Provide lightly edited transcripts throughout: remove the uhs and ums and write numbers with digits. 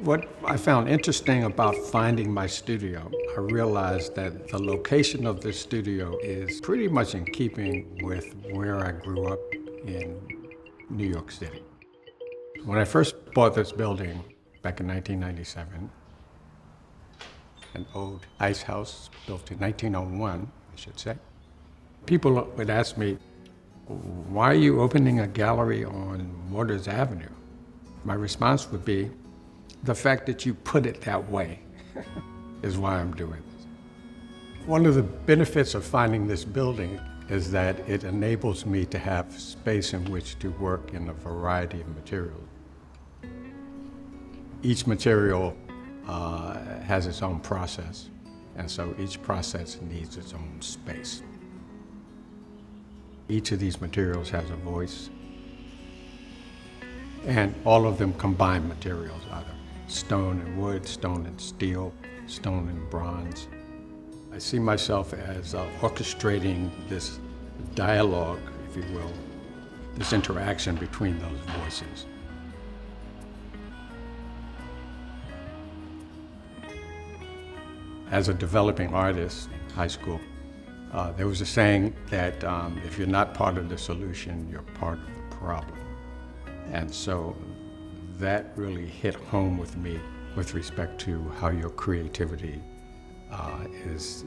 What I found interesting about finding my studio, I realized that the location of this studio is pretty much in keeping with where I grew up in New York City. When I first bought this building back in 1997, an old ice house built in 1901, I should say, people would ask me, why are you opening a gallery on Waters Avenue? My response would be, the fact that you put it that way is why I'm doing this. One of the benefits of finding this building is that it enables me to have space in which to work in a variety of materials. Each material has its own process, and so each process needs its own space. Each of these materials has a voice, and all of them combine materials, either stone and wood, stone and steel, stone and bronze. I see myself as orchestrating this dialogue, if you will, this interaction between those voices. As a developing artist in high school, there was a saying that if you're not part of the solution, you're part of the problem. And so that really hit home with me with respect to how your creativity is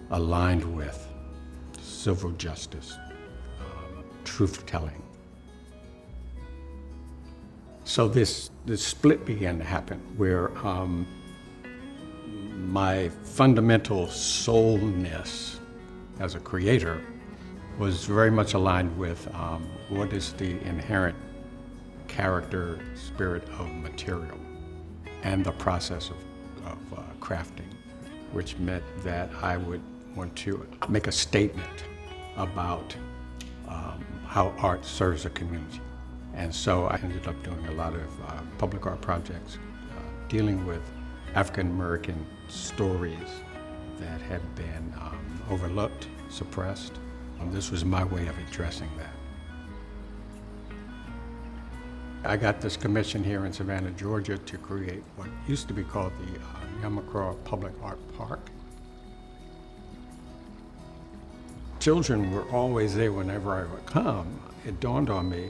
aligned with civil justice, truth-telling. So this split began to happen where my fundamental soulness as a creator was very much aligned with what is the inherent character, spirit of material, and the process of crafting, which meant that I would want to make a statement about how art serves a community. And so I ended up doing a lot of public art projects dealing with African American stories that had been overlooked, suppressed. This was my way of addressing that. I got this commission here in Savannah, Georgia to create what used to be called the Yamacraw Public Art Park. Children were always there whenever I would come. It dawned on me,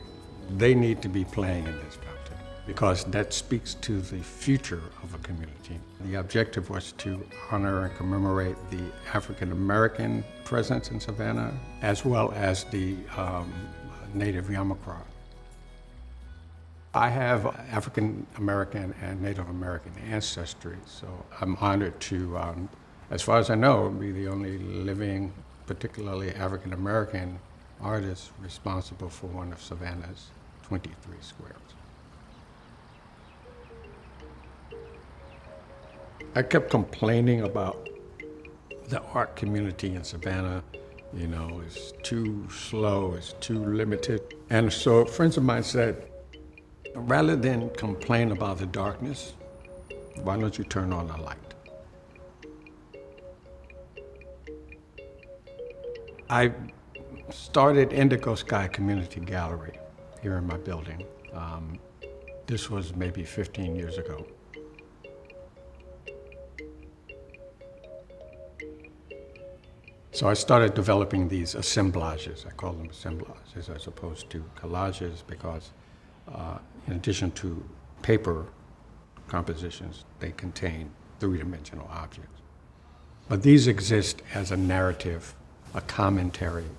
they need to be playing in this fountain because that speaks to the future of a community. The objective was to honor and commemorate the African American presence in Savannah, as well as the native Yamacraw. I have African American and Native American ancestry, so I'm honored to, as far as I know, be the only living, particularly African American artist responsible for one of Savannah's 23 squares. I kept complaining about the art community in Savannah. You know, it's too slow, it's too limited. And so friends of mine said, rather than complain about the darkness, why don't you turn on the light? I started Indigo Sky Community Gallery here in my building. This was maybe 15 years ago. So I started developing these assemblages. I call them assemblages as opposed to collages because in addition to paper compositions, they contain three-dimensional objects. But these exist as a narrative, a commentary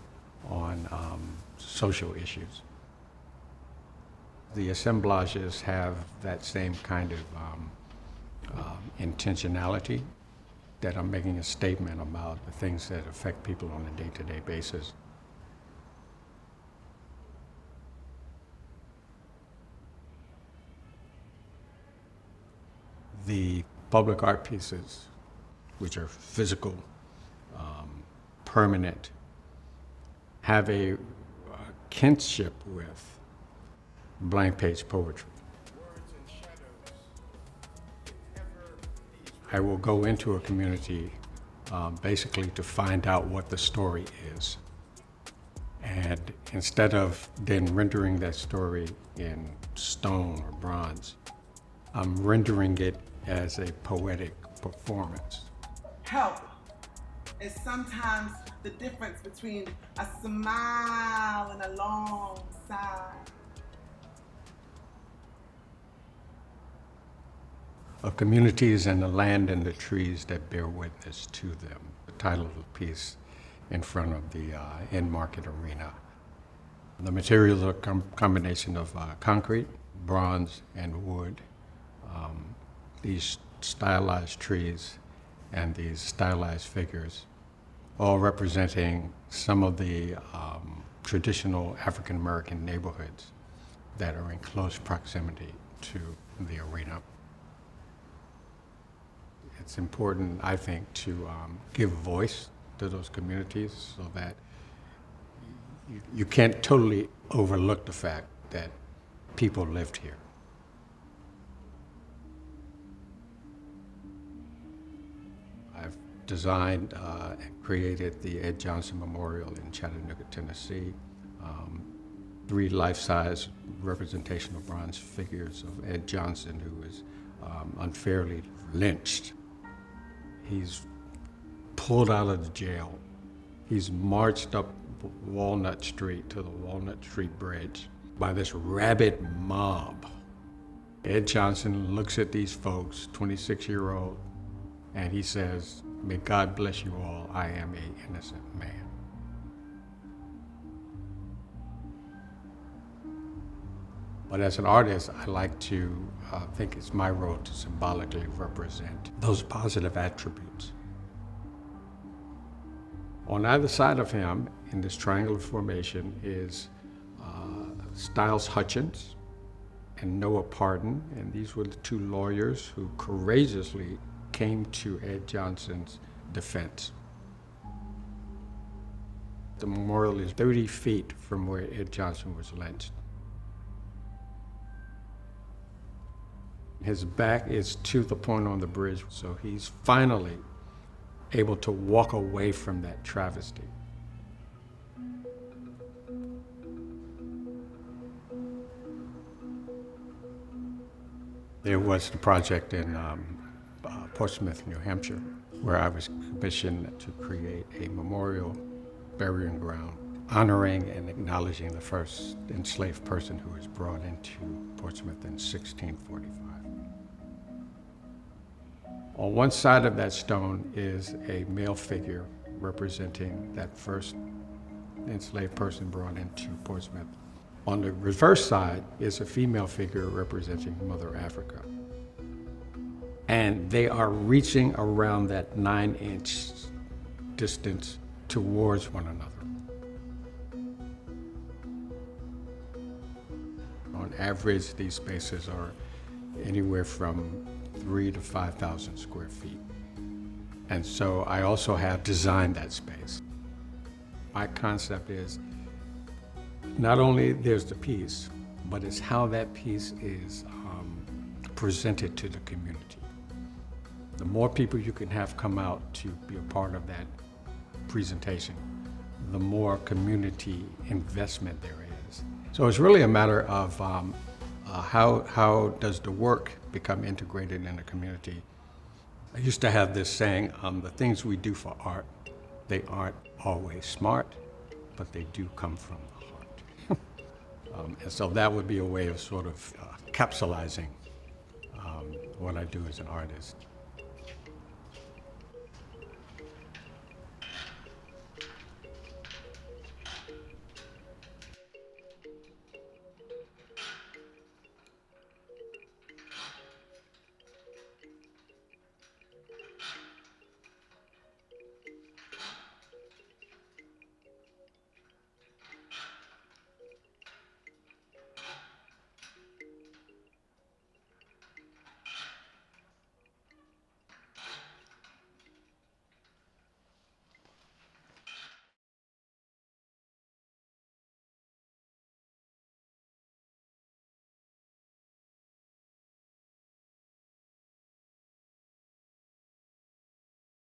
on social issues. The assemblages have that same kind of intentionality, that I'm making a statement about the things that affect people on a day-to-day basis. The public art pieces, which are physical, permanent, have a kinship with blank page poetry. I will go into a community basically to find out what the story is. And instead of then rendering that story in stone or bronze, I'm rendering it as a poetic performance. Help is sometimes the difference between a smile and a long sigh. Of communities and the land and the trees that bear witness to them. The title of the piece in front of the in-market arena. The materials are a combination of concrete, bronze, and wood. These stylized trees and these stylized figures, all representing some of the traditional African American neighborhoods that are in close proximity to the arena. It's important, I think, to give voice to those communities so that you can't totally overlook the fact that people lived here. I've designed and created the Ed Johnson Memorial in Chattanooga, Tennessee. 3 life-size representational bronze figures of Ed Johnson, who was unfairly lynched. He's pulled out of the jail. He's marched up Walnut Street to the Walnut Street Bridge by this rabid mob. Ed Johnson looks at these folks, 26-year-old, and he says, "May God bless you all, I am an innocent man." But as an artist, I like to think it's my role to symbolically represent those positive attributes. On either side of him, in this triangular formation, is Styles Hutchins and Noah Pardon, and these were the 2 lawyers who courageously came to Ed Johnson's defense. The memorial is 30 feet from where Ed Johnson was lynched. His back is to the point on the bridge, so he's finally able to walk away from that travesty. There was the project in Portsmouth, New Hampshire, where I was commissioned to create a memorial burying ground honoring and acknowledging the first enslaved person who was brought into Portsmouth in 1645. On one side of that stone is a male figure representing that first enslaved person brought into Portsmouth. On the reverse side is a female figure representing Mother Africa. And they are reaching around that 9-inch distance towards one another. On average, these spaces are anywhere from 3,000 to 5,000 square feet. And so I also have designed that space. My concept is not only there's the piece, but it's how that piece is presented to the community. The more people you can have come out to be a part of that presentation, the more community investment there is. So it's really a matter of how does the work become integrated in the community. I used to have this saying, the things we do for art, they aren't always smart, but they do come from the heart. And so that would be a way of sort of capsulizing what I do as an artist.